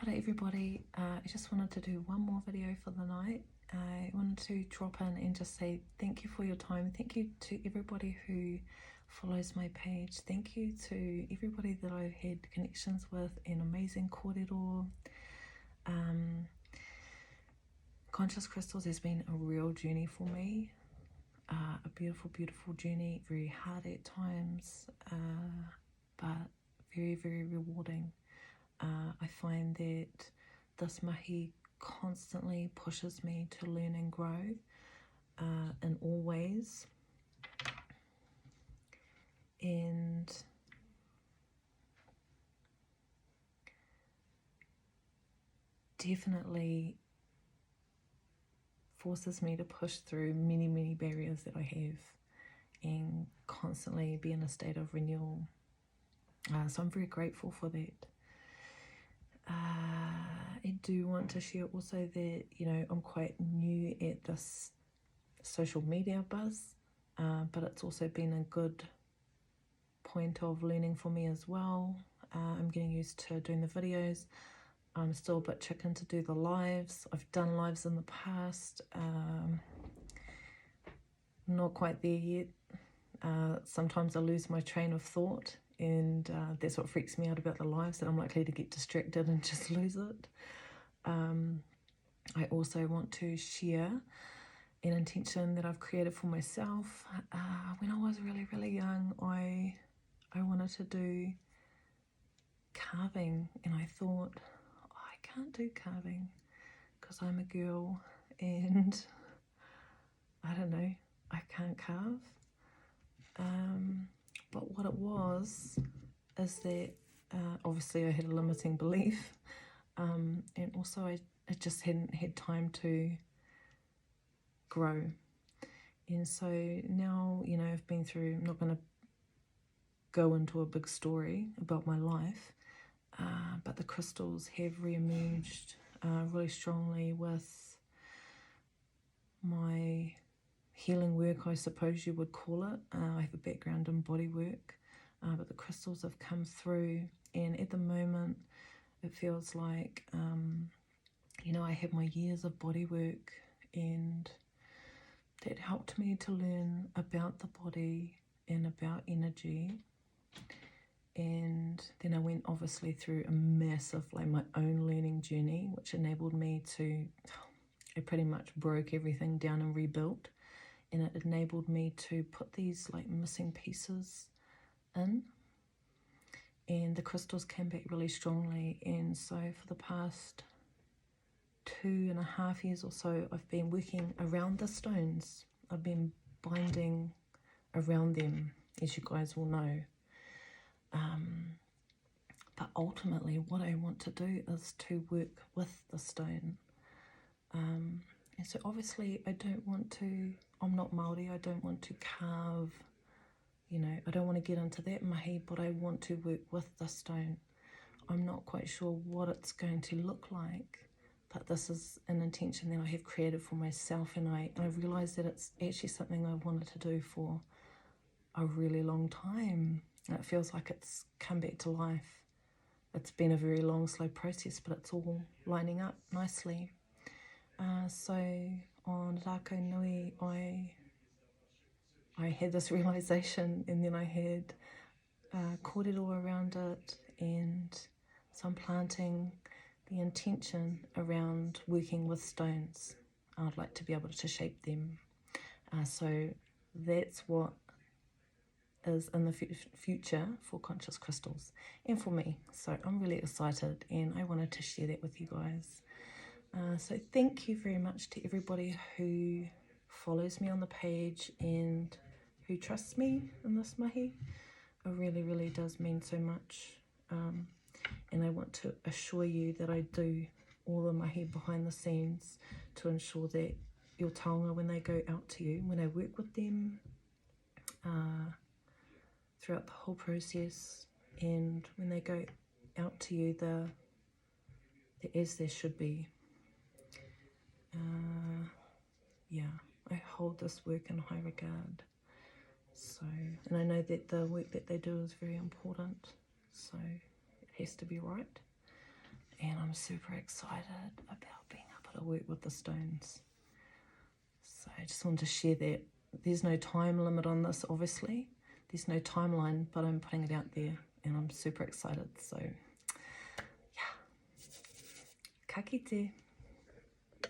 Kia ora everybody, I just wanted to do one more video for the night. I wanted to drop in and just say thank you for your time. Thank you to everybody who follows my page. Thank you to everybody that I've had connections with in amazing kōrero. Conscious Crystals has been a real journey for me. A beautiful, beautiful journey, very hard at times, but very, very rewarding. I find that this mahi constantly pushes me to learn and grow in all ways. And definitely forces me to push through many, many barriers that I have and constantly be in a state of renewal. So I'm very grateful for that. I do want to share also that, I'm quite new at this social media buzz, but it's also been a good point of learning for me as well. I'm getting used to doing the videos. I'm still a bit chicken to do the lives. I've done lives in the past, not quite there yet. Sometimes I lose my train of thought, and that's what freaks me out about the lives, that I'm likely to get distracted and just lose it. I also want to share an intention that I've created for myself. When I was really, really young, I wanted to do carving, and I thought, I can't do carving because I'm a girl and I don't know, I can't carve. But what it was is that obviously I had a limiting belief, and also I just hadn't had time to grow. And so now, I've been through, I'm not going to go into a big story about my life, but the crystals have re-emerged really strongly with my healing work, I suppose you would call it. I have a background in body work, but the crystals have come through, and at the moment it feels like I have my years of body work, and that helped me to learn about the body and about energy. And then I went obviously through a massive, my own learning journey, which enabled me to, I pretty much broke everything down and rebuilt. And it enabled me to put these missing pieces in. And the crystals came back really strongly. And so for the past 2.5 years or so, I've been working around the stones. I've been binding around them, as you guys will know. But ultimately what I want to do is to work with the stone. And so obviously I'm not Māori, I don't want to carve, I don't want to get into that mahi, but I want to work with the stone. I'm not quite sure what it's going to look like, but this is an intention that I have created for myself, and I realised that it's actually something I wanted to do for a really long time. And it feels like it's come back to life. It's been a very long, slow process, but it's all lining up nicely. So on Rākau Nui, I had this realisation, and then I had kōrero around it, and so I'm planting the intention around working with stones. I'd like to be able to shape them. So that's what is in the future for Conscious Crystals and for me. So I'm really excited, and I wanted to share that with you guys. So thank you very much to everybody who follows me on the page and who trusts me in this mahi. It really, really does mean so much. And I want to assure you that I do all the mahi behind the scenes to ensure that your taonga, when they go out to you, when I work with them, throughout the whole process, and when they go out to you, they're as there should be. I hold this work in high regard. So, and I know that the work that they do is very important, so it has to be right. and I'm super excited about being able to work with the stones. So I just wanted to share that. There's no time limit on this, obviously. There's no timeline, but I'm putting it out there and I'm super excited. So, yeah. Ka kite.